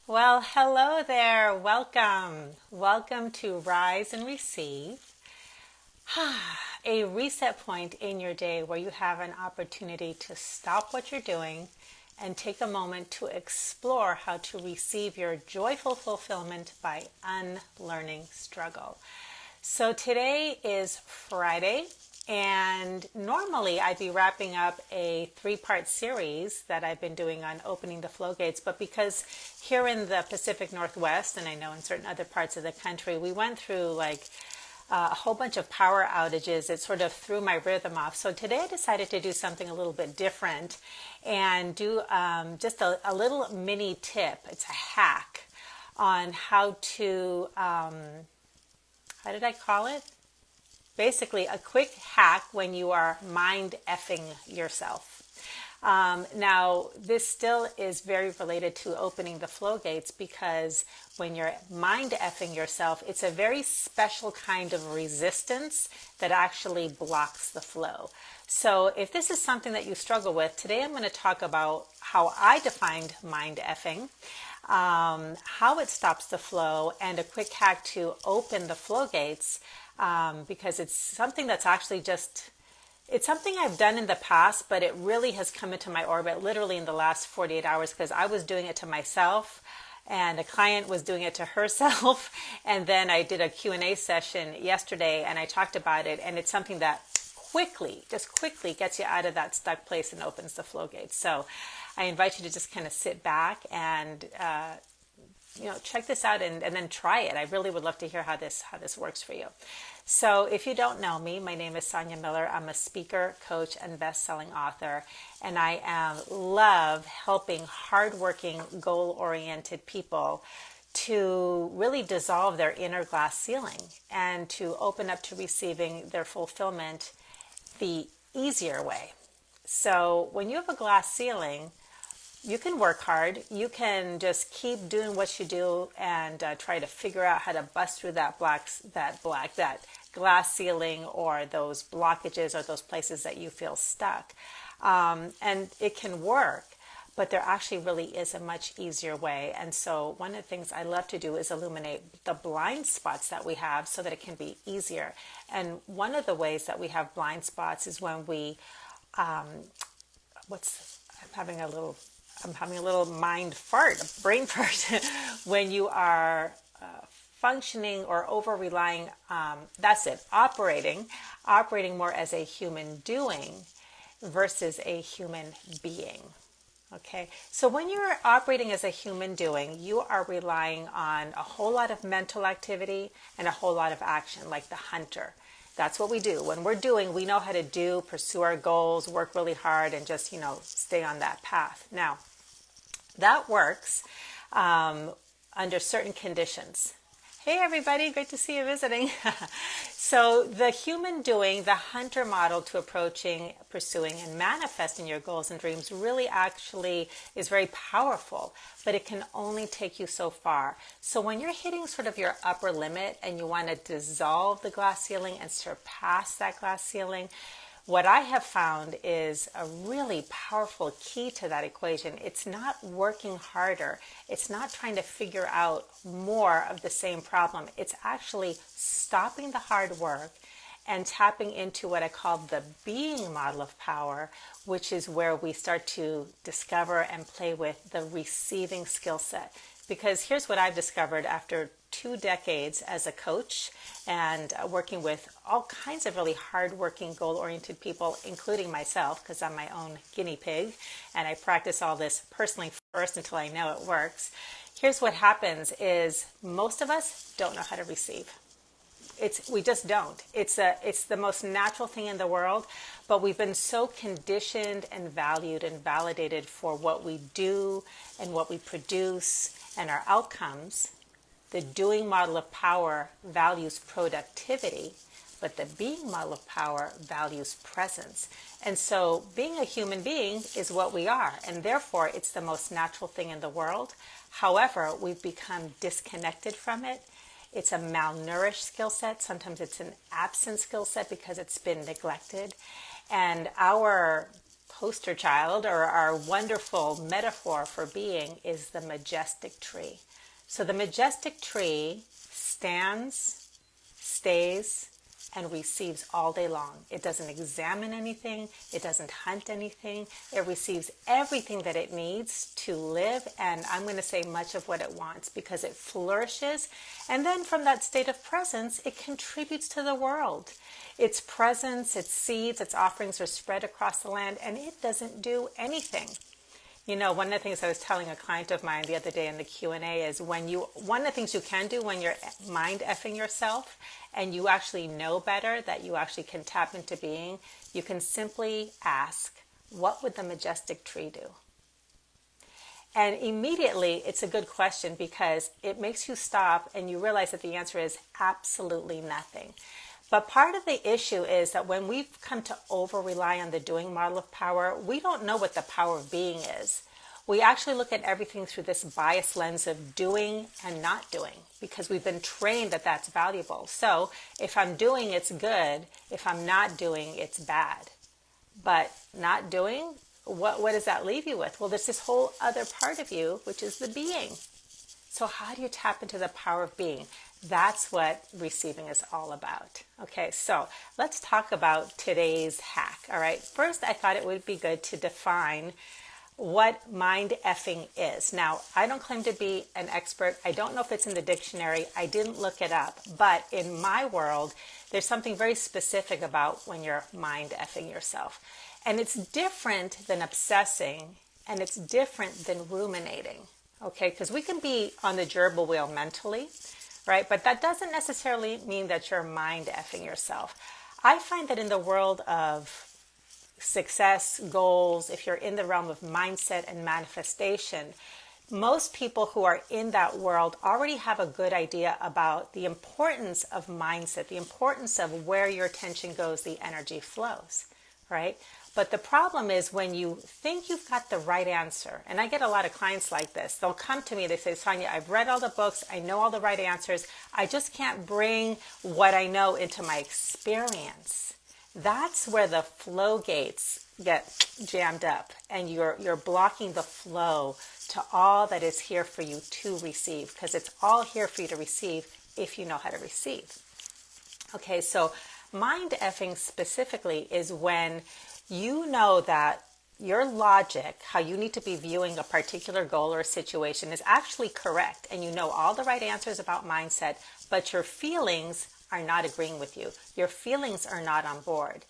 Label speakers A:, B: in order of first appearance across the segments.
A: Well, hello there. Welcome. Welcome to Rise and Receive, a reset point in your day where you have an opportunity to stop what you're doing and take a moment to explore how to receive your joyful fulfillment by unlearning struggle. So today is Friday, and normally I'd be wrapping up a three-part series that I've been doing on opening the flow gates, but because here in the Pacific Northwest, and I know in certain other parts of the country, we went through a whole bunch of power outages. It sort of threw my rhythm off. So today I decided to do something a little bit different and do just a little mini tip. It's a hack on how to, how did I call it? Basically, a quick hack when you are mind effing yourself. Now, this still is very related to opening the flow gates because when you're mind effing yourself, it's a very special kind of resistance that actually blocks the flow. So if this is something that you struggle with, today I'm going to talk about how I defined mind effing, how it stops the flow, and a quick hack to open the flow gates because it's something that's actually it's something I've done in the past, but it really has come into my orbit literally in the last 48 hours because I was doing it to myself and a client was doing it to herself. And then I did a Q&A session yesterday and I talked about it, and it's something that just quickly gets you out of that stuck place and opens the flow gates. So I invite you to just kind of sit back and check this out and then try it. I really would love to hear how this works for you. So if you don't know me, my name is Sonia Miller. I'm a speaker, coach, and best-selling author, and I love helping hardworking, goal-oriented people to really dissolve their inner glass ceiling and to open up to receiving their fulfillment the easier way. So when you have a glass ceiling, you can work hard. You can just keep doing what you do and try to figure out how to bust through that glass ceiling or those blockages or those places that you feel stuck. And it can work, but there actually really is a much easier way. And so one of the things I love to do is illuminate the blind spots that we have so that it can be easier. And one of the ways that we have blind spots is when we, I'm having a little mind fart, a brain fart, when you are functioning or over relying, operating more as a human doing versus a human being. Okay, so when you're operating as a human doing, you are relying on a whole lot of mental activity and a whole lot of action, like the hunter. That's what we do. When we're doing, we know how to pursue our goals, work really hard, and just, stay on that path. Now, that works under certain conditions. Hey, everybody. Great to see you visiting. So the human doing, the hunter model to approaching, pursuing, and manifesting your goals and dreams really actually is very powerful, but it can only take you so far. So when you're hitting sort of your upper limit and you want to dissolve the glass ceiling and surpass that glass ceiling, what I have found is a really powerful key to that equation. It's not working harder. It's not trying to figure out more of the same problem. It's actually stopping the hard work and tapping into what I call the being model of power, which is where we start to discover and play with the receiving skill set. Because here's what I've discovered after 2 decades as a coach and working with all kinds of really hardworking, goal-oriented people, including myself, because I'm my own guinea pig, and I practice all this personally first until I know it works. Here's what happens is most of us don't know how to receive. We just don't. It's the most natural thing in the world, but we've been so conditioned and valued and validated for what we do and what we produce and our outcomes. The doing model of power values productivity, but the being model of power values presence. And so being a human being is what we are, and therefore it's the most natural thing in the world. However, we've become disconnected from it. It's a malnourished skill set. Sometimes it's an absent skill set because it's been neglected. And our poster child or our wonderful metaphor for being is the majestic tree. So the majestic tree stands, stays, and receives all day long. It doesn't examine anything. It doesn't hunt anything. It receives everything that it needs to live, and I'm going to say much of what it wants, because it flourishes. And then from that state of presence, it contributes to the world. Its presence, its seeds, its offerings are spread across the land, and it doesn't do anything. You know, one of the things I was telling a client of mine the other day in the Q&A is one of the things you can do when you're mind effing yourself and you actually know better, that you actually can tap into being, you can simply ask, what would the majestic tree do? And immediately it's a good question, because it makes you stop and you realize that the answer is absolutely nothing. But part of the issue is that when we've come to over-rely on the doing model of power, we don't know what the power of being is. We actually look at everything through this biased lens of doing and not doing, because we've been trained that that's valuable. So if I'm doing, it's good. If I'm not doing, it's bad. But not doing, what does that leave you with? Well, there's this whole other part of you, which is the being. So how do you tap into the power of being? That's what receiving is all about. Okay, so let's talk about today's hack. All right, first I thought it would be good to define what mind effing is. Now, I don't claim to be an expert. I don't know if it's in the dictionary. I didn't look it up. But in my world, there's something very specific about when you're mind effing yourself. And it's different than obsessing, and it's different than ruminating. Okay, because we can be on the gerbil wheel mentally, right? But that doesn't necessarily mean that you're mind effing yourself. I find that in the world of success, goals, if you're in the realm of mindset and manifestation, most people who are in that world already have a good idea about the importance of mindset, the importance of where your attention goes, the energy flows, right? But the problem is when you think you've got the right answer, and I get a lot of clients like this. They'll come to me, they say, Sonia, I've read all the books, I know all the right answers, I just can't bring what I know into my experience. That's where the flow gates get jammed up, and you're blocking the flow to all that is here for you to receive, because it's all here for you to receive if you know how to receive. Okay, so mind effing specifically is when you know that your logic, how you need to be viewing a particular goal or situation, is actually correct, and you know all the right answers about mindset, but your feelings are not agreeing with you. Your feelings are not on board.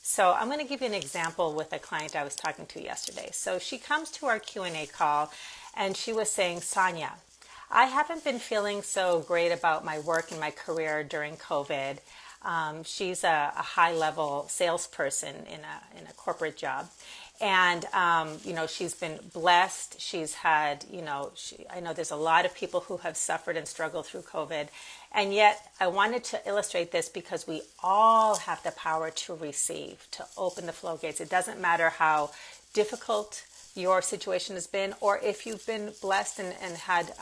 A: So I'm going to give you an example with a client I was talking to yesterday. So she comes to our Q&A call, and she was saying, Sonia, I haven't been feeling so great about my work and my career during COVID. She's a high-level salesperson in a corporate job. And, she's been blessed. She's had, I know there's a lot of people who have suffered and struggled through COVID. And yet I wanted to illustrate this because we all have the power to receive, to open the flow gates. It doesn't matter how difficult your situation has been, or if you've been blessed and had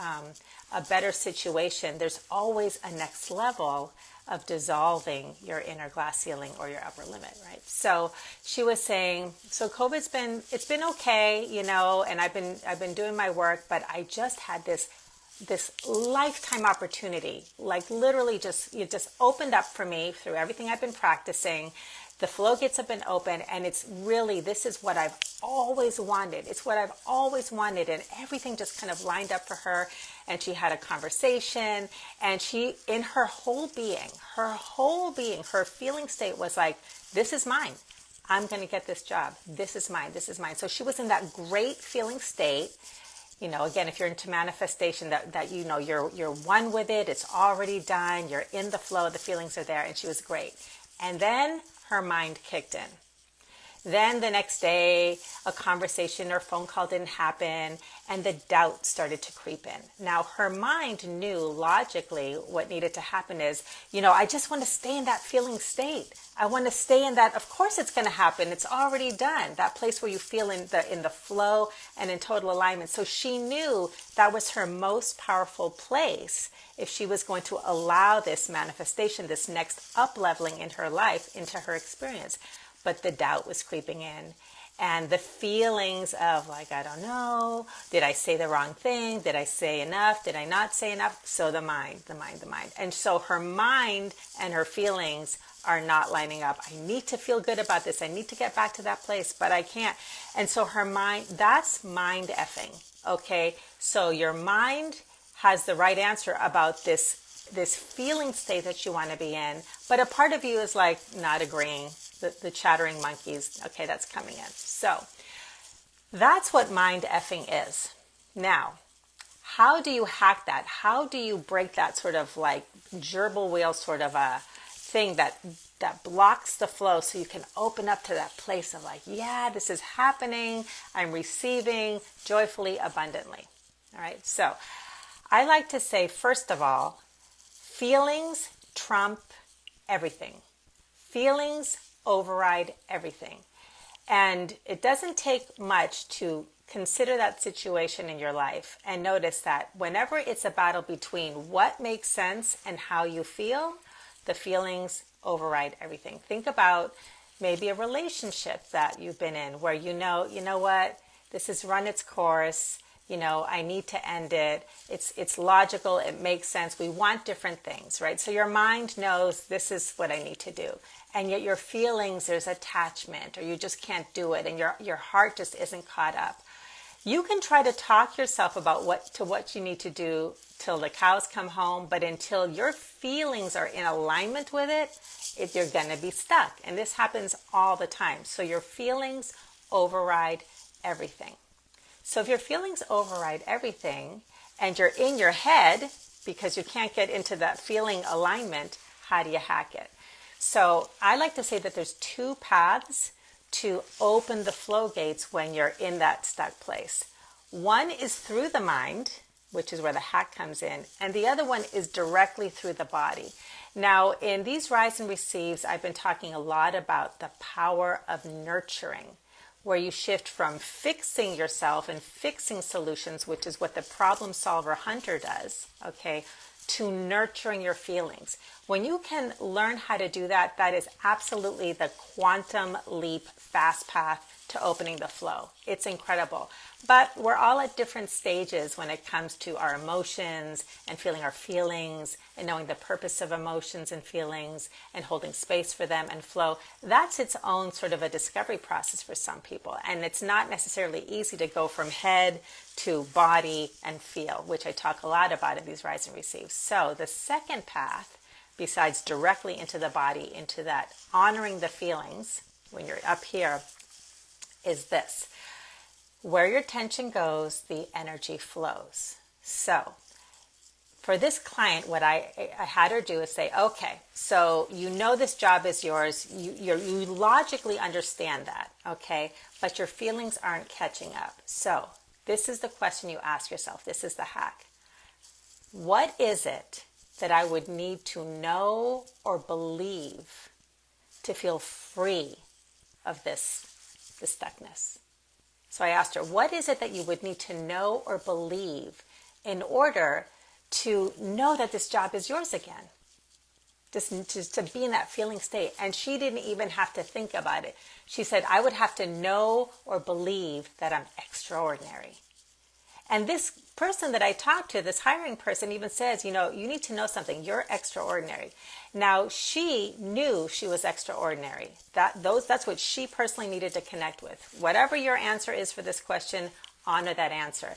A: a better situation, there's always a next level of dissolving your inner glass ceiling or your upper limit, right? So she was saying, so COVID's been okay, and I've been doing my work, but I just had this lifetime opportunity, like literally it just opened up for me through everything I've been practicing. The flow gates have been open, and it's really, this is what I've always wanted. It's what I've always wanted, and everything just kind of lined up for her. And she had a conversation, and she, in her whole being, her feeling state was like, this is mine. I'm going to get this job. This is mine. This is mine. So she was in that great feeling state. Again, if you're into manifestation, that you're one with it. It's already done. You're in the flow. The feelings are there, and she was great. And then her mind kicked in. Then the next day, a conversation or phone call didn't happen, and the doubt started to creep in. Now, her mind knew logically what needed to happen is, I just want to stay in that feeling state. I want to stay in that. Of course it's going to happen. It's already done. That place where you feel in the flow and in total alignment. So she knew that was her most powerful place if she was going to allow this manifestation, this next up-leveling in her life, into her experience. But the doubt was creeping in, and the feelings of like, I don't know, did I say the wrong thing? Did I say enough? Did I not say enough? So the mind. And so her mind and her feelings are not lining up. I need to feel good about this. I need to get back to that place, but I can't. And so her mind, that's mind effing. Okay. So your mind has the right answer about this feeling state that you want to be in, but a part of you is like not agreeing. The chattering monkeys, okay, that's coming in. So that's what mind effing is. Now, how do you hack that? How do you break that sort of like gerbil wheel sort of a thing that blocks the flow so you can open up to that place of like, yeah, this is happening. I'm receiving joyfully, abundantly. All right. So I like to say, first of all, feelings trump everything. Feelings override everything. And it doesn't take much to consider that situation in your life and notice that whenever it's a battle between what makes sense and how you feel, the feelings override everything. Think about maybe a relationship that you've been in where you know what, this has run its course. I need to end it. It's logical. It makes sense. We want different things, right? So your mind knows this is what I need to do. And yet your feelings, there's attachment, or you just can't do it. And your heart just isn't caught up. You can try to talk yourself about what you need to do till the cows come home. But until your feelings are in alignment with it, you're going to be stuck. And this happens all the time. So your feelings override everything. So if your feelings override everything and you're in your head because you can't get into that feeling alignment, how do you hack it? So I like to say that there's two paths to open the flow gates when you're in that stuck place. One is through the mind, which is where the hack comes in, and the other one is directly through the body. Now, in these Rise and Receives, I've been talking a lot about the power of nurturing, where you shift from fixing yourself and fixing solutions, which is what the problem solver hunter does, okay, to nurturing your feelings. When you can learn how to do that, that is absolutely the quantum leap fast path to opening the flow. It's incredible. But we're all at different stages when it comes to our emotions and feeling our feelings and knowing the purpose of emotions and feelings and holding space for them and flow. That's its own sort of a discovery process for some people. And it's not necessarily easy to go from head to body and feel, which I talk a lot about in these Rise and Receive. So the second path, besides directly into the body, into that honoring the feelings when you're up here, is this. Where your tension goes, the energy flows. So for this client, what I had her do is say, okay, so this job is yours. You logically understand that, okay? But your feelings aren't catching up. So this is the question you ask yourself. This is the hack. What is it that I would need to know or believe to feel free of this stuckness? So I asked her, what is it that you would need to know or believe in order to know that this job is yours again? Just to be in that feeling state. And she didn't even have to think about it. She said, I would have to know or believe that I'm extraordinary. And this person that I talked to, this hiring person, even says, you need to know something. You're extraordinary. Now, she knew she was extraordinary. That's what she personally needed to connect with. Whatever your answer is for this question, honor that answer.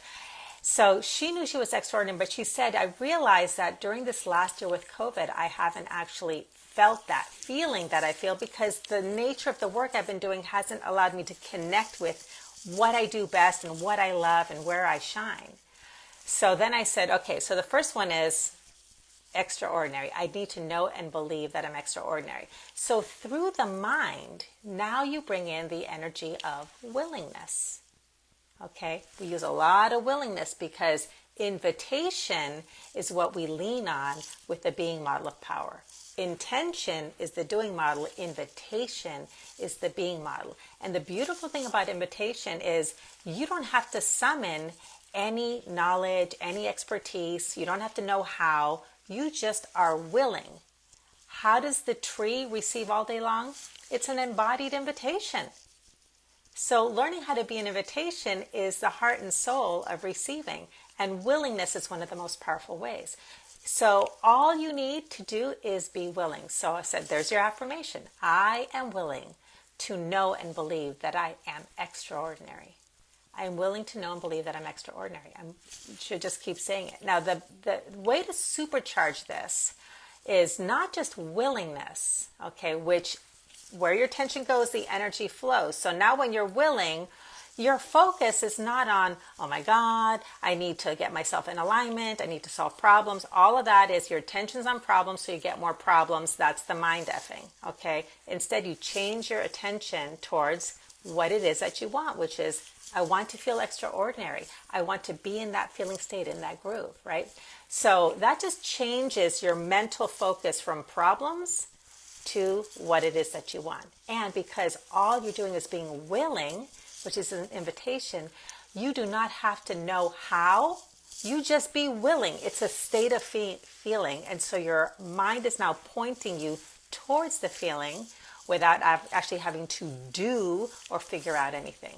A: So she knew she was extraordinary, but she said, I realized that during this last year with COVID, I haven't actually felt that feeling that I feel because the nature of the work I've been doing hasn't allowed me to connect with what I do best and what I love and where I shine. So then I said, okay, so the first one is extraordinary. I need to know and believe that I'm extraordinary. So through the mind, now you bring in the energy of willingness. Okay, we use a lot of willingness because invitation is what we lean on with the being model of power. Intention is the doing model. Invitation is the being model. And the beautiful thing about invitation is you don't have to summon any knowledge, any expertise. You don't have to know how. You just are willing. How does the tree receive all day long? It's an embodied invitation. So learning how to be an invitation is the heart and soul of receiving, and willingness is one of the most powerful ways. So all you need to do is be willing. So I said, there's your affirmation. I am willing to know and believe that I am extraordinary. I am willing to know and believe that I'm extraordinary. I should just keep saying it. Now, the way to supercharge this is not just willingness, okay, which where your attention goes, the energy flows. So now when you're willing, your focus is not on, oh my God, I need to get myself in alignment, I need to solve problems. All of that is your attention's on problems, so you get more problems. That's the mind effing, okay? Instead, you change your attention towards what it is that you want, which is, I want to feel extraordinary. I want to be in that feeling state, in that groove, right? So that just changes your mental focus from problems to what it is that you want. And because all you're doing is being willing, which is an invitation, you do not have to know how. You just be willing. It's a state of feeling. And so your mind is now pointing you towards the feeling without actually having to do or figure out anything.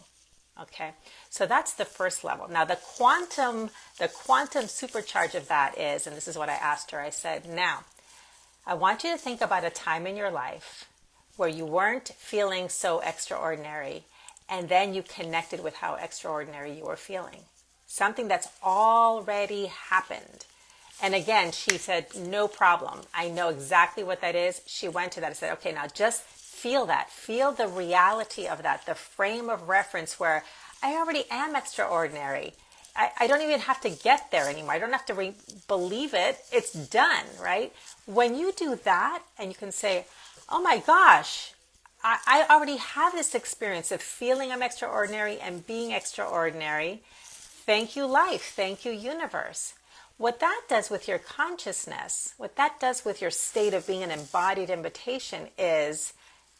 A: Okay, so that's the first level. Now the quantum supercharge of that is, and this is what I asked her, I said, now, I want you to think about a time in your life where you weren't feeling so extraordinary, and then you connected with how extraordinary you were feeling. Something that's already happened. And again, she said, no problem. I know exactly what that is. She went to that and said, okay, now just feel that. Feel the reality of that, the frame of reference where I already am extraordinary. I don't even have to get there anymore. I don't have to believe it. It's done, right? When you do that and you can say, oh my gosh, I already have this experience of feeling I'm extraordinary and being extraordinary. Thank you, life. Thank you, universe. What that does with your consciousness, what that does with your state of being an embodied invitation is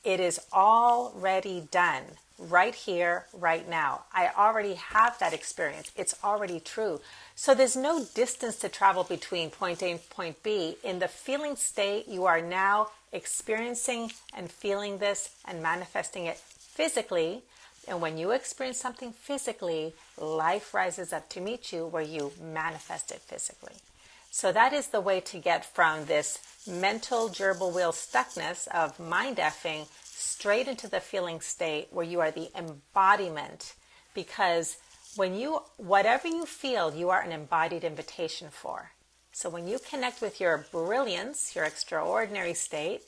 A: it is already done. Right here, right now. I already have that experience. It's already true. So there's no distance to travel between point A and point B. In the feeling state, you are now experiencing and feeling this and manifesting it physically. And when you experience something physically, life rises up to meet you where you manifest it physically. So that is the way to get from this mental gerbil wheel stuckness of mind effing straight into the feeling state where you are the embodiment, because when you, whatever you feel, you are an embodied invitation for. So when you connect with your brilliance, your extraordinary state,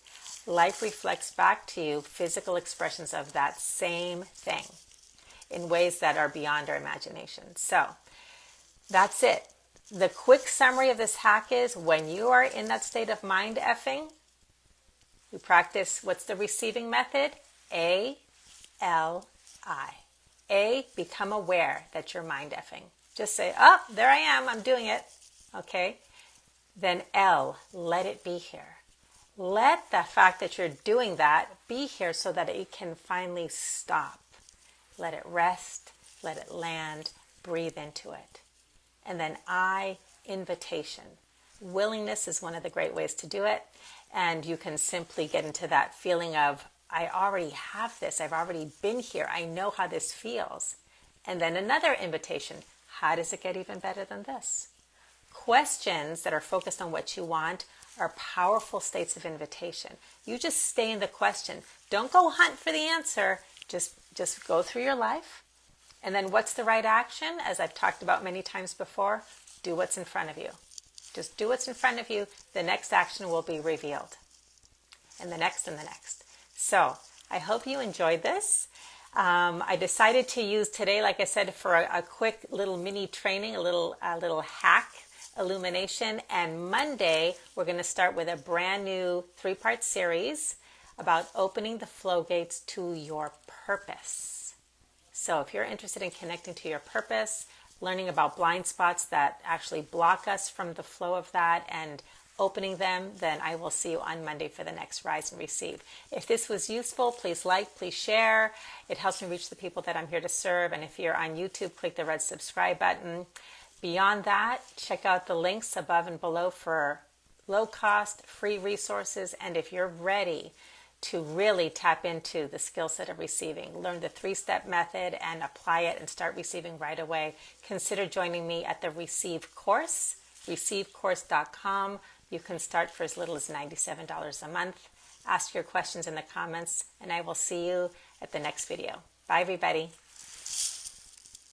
A: life reflects back to you physical expressions of that same thing in ways that are beyond our imagination. So that's it. The quick summary of this hack is when you are in that state of mind effing, you practice, what's the receiving method? A-L-I. A, become aware that you're mind effing. Just say, oh, there I am, I'm doing it. Okay? Then L, let it be here. Let the fact that you're doing that be here so that it can finally stop. Let it rest, let it land, breathe into it. And then I, invitation. Willingness is one of the great ways to do it. And you can simply get into that feeling of, I already have this. I've already been here. I know how this feels. And then another invitation. How does it get even better than this? Questions that are focused on what you want are powerful states of invitation. You just stay in the question. Don't go hunt for the answer. Just go through your life. And then what's the right action? As I've talked about many times before, do what's in front of you. Just do what's in front of you. The next action will be revealed. And the next and the next. So I hope you enjoyed this. I decided to use today, like I said, for a quick little mini training, a little hack, illumination. And Monday, we're going to start with a brand new 3-part series about opening the flow gates to your purpose. So if you're interested in connecting to your purpose, learning about blind spots that actually block us from the flow of that and opening them, then I will see you on Monday for the next Rise and Receive. If this was useful, please like, please share. It helps me reach the people that I'm here to serve. And if you're on YouTube, click the red subscribe button. Beyond that, check out the links above and below for low-cost, free resources. And if you're ready to really tap into the skill set of receiving. Learn the 3-step method and apply it and start receiving right away. Consider joining me at the Receive course, receivecourse.com. You can start for as little as $97 a month. Ask your questions in the comments, and I will see you at the next video. Bye, everybody.